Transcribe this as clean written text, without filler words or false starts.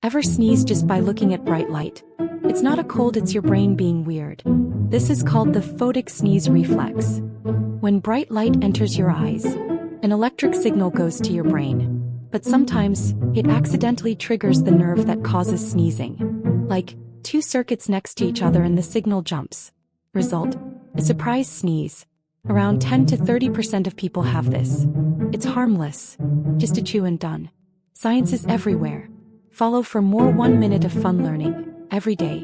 Ever sneeze just by looking at bright light? It's not a cold, it's your brain being weird. This is called the photic sneeze reflex. When bright light enters your eyes, an electric signal goes to your brain. But sometimes, it accidentally triggers the nerve that causes sneezing. Like, two circuits next to each other and the signal jumps. Result: a surprise sneeze. Around 10 to 30% of people have this. It's harmless. Just a chew and done. Science is everywhere. Follow for more 1 minute of fun learning every day.